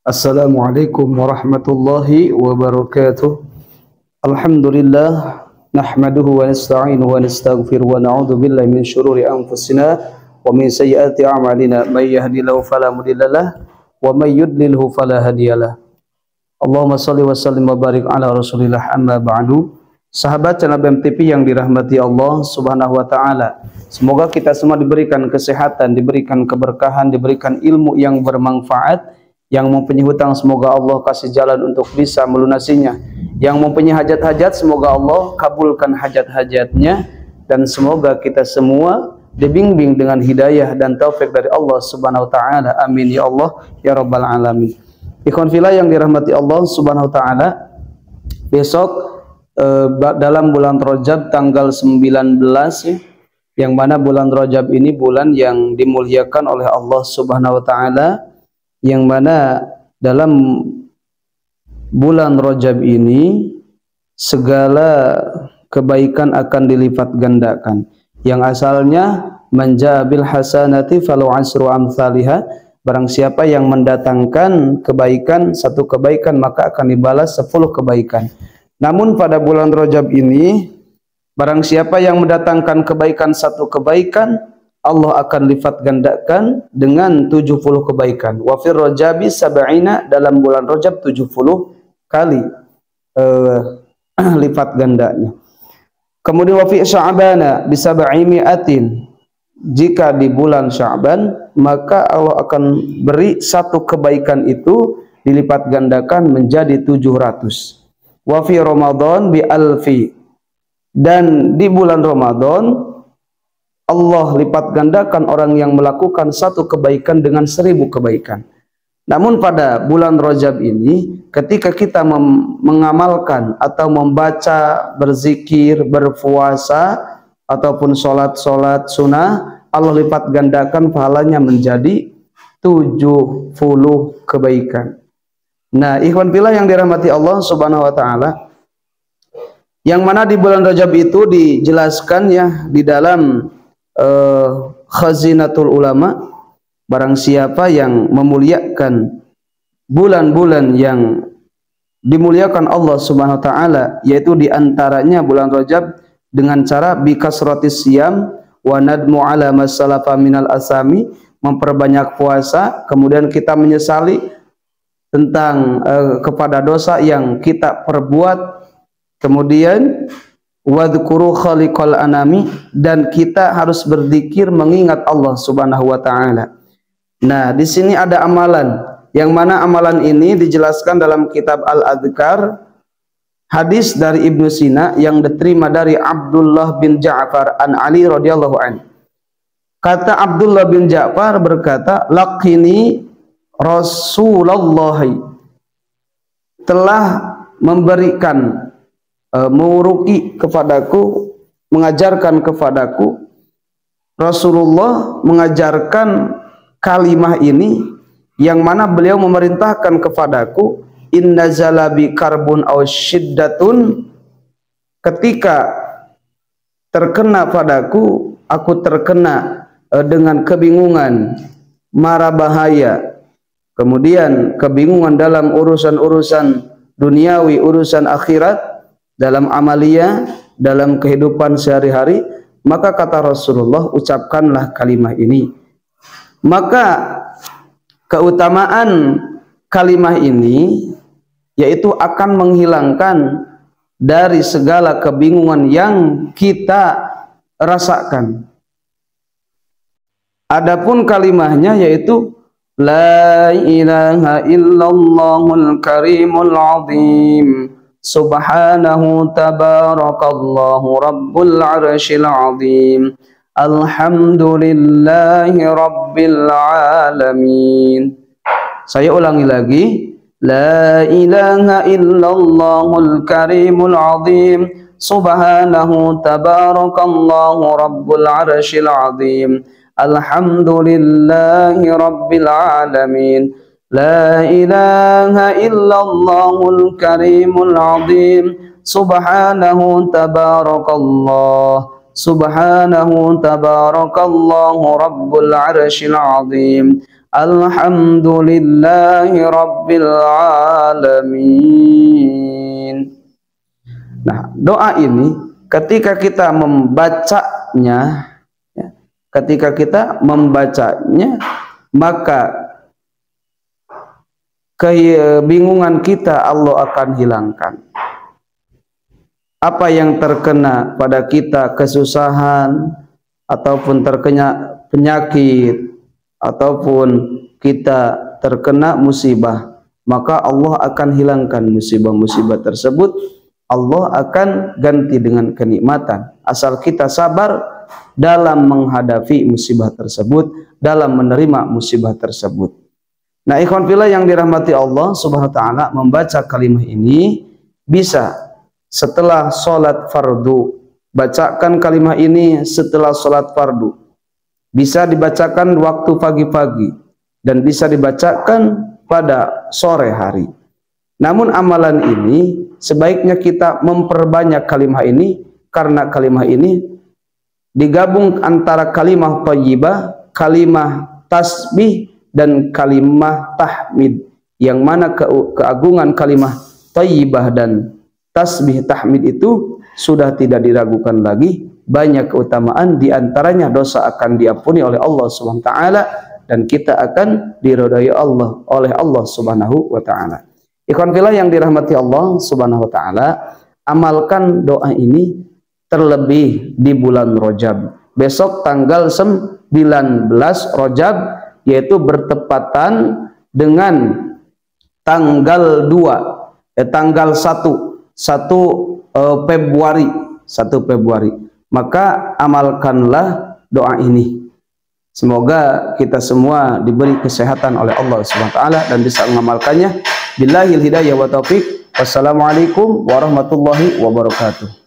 Assalamualaikum warahmatullahi wabarakatuh. Alhamdulillah nahmaduhu wa nasta'inuhu wa nastaghfiruh wa na'udzu billahi min syururi anfusina wa min sayyiati a'malina may yahdihillahu fala mudhillalah wa may yudlilhu fala hadiyalah. Allahumma shalli wa sallim wa barik ala Rasulillah amma ba'du. Sahabat channel BMTV yang dirahmati Allah Subhanahu wa taala. Semoga kita semua diberikan kesehatan, diberikan keberkahan, diberikan ilmu yang bermanfaat. Yang mempunyai hutang semoga Allah kasih jalan untuk bisa melunasinya. Yang mempunyai hajat-hajat semoga Allah kabulkan hajat-hajatnya. Dan semoga kita semua dibimbing dengan hidayah dan taufik dari Allah Subhanahu wa taala. Amin ya Allah ya rabbal alamin. Ikhwan fillah yang dirahmati Allah Subhanahu wa taala, besok dalam bulan Rajab tanggal 19 yang mana bulan Rajab ini bulan yang dimuliakan oleh Allah Subhanahu wa taala, yang mana dalam bulan Rajab ini segala kebaikan akan dilipat gandakan. Yang asalnya manjabil hasanati falau asru amsalihah, barang siapa yang mendatangkan kebaikan, satu kebaikan maka akan dibalas 10 kebaikan. Namun pada bulan Rajab ini barang siapa yang mendatangkan kebaikan, satu kebaikan, Allah akan lipat gandakan dengan 70 kebaikan. Wa fir Rajabi sab'ina, dalam bulan Rajab 70 kali lipat gandanya. Kemudian wa fi Sya'bana bi sab'imi'atin, jika di bulan Sya'ban maka Allah akan beri satu kebaikan itu dilipat gandakan menjadi 700. Wa fi Ramadan bi alfi, dan di bulan Ramadan Allah lipat gandakan orang yang melakukan satu kebaikan dengan 1000 kebaikan. Namun pada bulan Rajab ini ketika kita mengamalkan atau membaca, berzikir, berpuasa ataupun sholat sunnah, Allah lipat gandakan pahalanya menjadi 70 kebaikan. Nah, ikhwan fillah yang dirahmati Allah Subhanahu wa taala, yang mana di bulan Rajab itu dijelaskan ya di dalam Khazinatul Ulama, barang siapa yang memuliakan bulan-bulan yang dimuliakan Allah Subhanahu wa taala, yaitu diantaranya bulan Rajab, dengan cara bikasratis siyam wa nadmu ala masalafa minal asami, memperbanyak puasa, kemudian kita menyesali tentang kepada dosa yang kita perbuat, kemudian wadhkuru khaliqal anami, dan kita harus berzikir mengingat Allah Subhanahu wa taala. Nah, di sini ada amalan, yang mana amalan ini dijelaskan dalam kitab Al-Adhkar, hadis dari Ibnu Sina yang diterima dari Abdullah bin Ja'far an Ali radhiyallahu an. Kata Abdullah bin Ja'far berkata, laqini Rasulullah, telah memberikan menguruki kepadaku, mengajarkan kepadaku, Rasulullah mengajarkan kalimah ini, yang mana beliau memerintahkan kepadaku, inna zalabi karbun aw syiddatun, ketika terkena padaku, aku terkena dengan kebingungan, mara bahaya, kemudian kebingungan dalam urusan-urusan duniawi, urusan akhirat, dalam amalia, dalam kehidupan sehari-hari, maka kata Rasulullah, ucapkanlah kalimah ini. Maka keutamaan kalimah ini yaitu akan menghilangkan dari segala kebingungan yang kita rasakan. Adapun kalimahnya yaitu la ilaha illallahul karimul azim, subhanahu tabarakallahu rabbul arshil azim, alhamdulillahi rabbil alamin. Saya ulangi lagi, la ilaha illallahul karimul azim, subhanahu tabarakallahu rabbul arshil azim, alhamdulillahi rabbil alamin. La ilaha illallahul karimul azim, subhanahu tabarakallahu rabbul arshil azim, Alhamdulillahi Rabbil Alamin. Nah, doa ini ketika kita membacanya, maka kebingungan kita Allah akan hilangkan. Apa yang terkena pada kita, kesusahan ataupun terkena penyakit ataupun kita terkena musibah, maka Allah akan hilangkan musibah-musibah tersebut. Allah akan ganti dengan kenikmatan asal kita sabar dalam menghadapi musibah tersebut, dalam menerima musibah tersebut. Nah, ikhwan fillah yang dirahmati Allah Subhanahu wa taala, membaca kalimat ini bisa setelah sholat fardu. Bacakan kalimat ini setelah sholat fardu. Bisa dibacakan waktu pagi-pagi dan bisa dibacakan pada sore hari. Namun amalan ini sebaiknya kita memperbanyak kalimat ini, karena kalimat ini digabung antara kalimat thayyibah, kalimat tasbih, dan kalimat tahmid, yang mana keagungan kalimat thayyibah dan tasbih tahmid itu sudah tidak diragukan lagi. Banyak keutamaan, diantaranya dosa akan diampuni oleh Allah Subhanahu wa taala dan kita akan diridhai Allah oleh Allah Subhanahu wa taala. Ikhwan fillah yang dirahmati Allah Subhanahu wa taala, amalkan doa ini terlebih di bulan Rajab. Besok tanggal 19 Rajab, yaitu bertepatan dengan tanggal 1 Februari. Maka amalkanlah doa ini. Semoga kita semua diberi kesehatan oleh Allah Subhanahu wa taala dan bisa mengamalkannya. Billahil hidayah wa taufiq. Wassalamualaikum warahmatullahi wabarakatuh.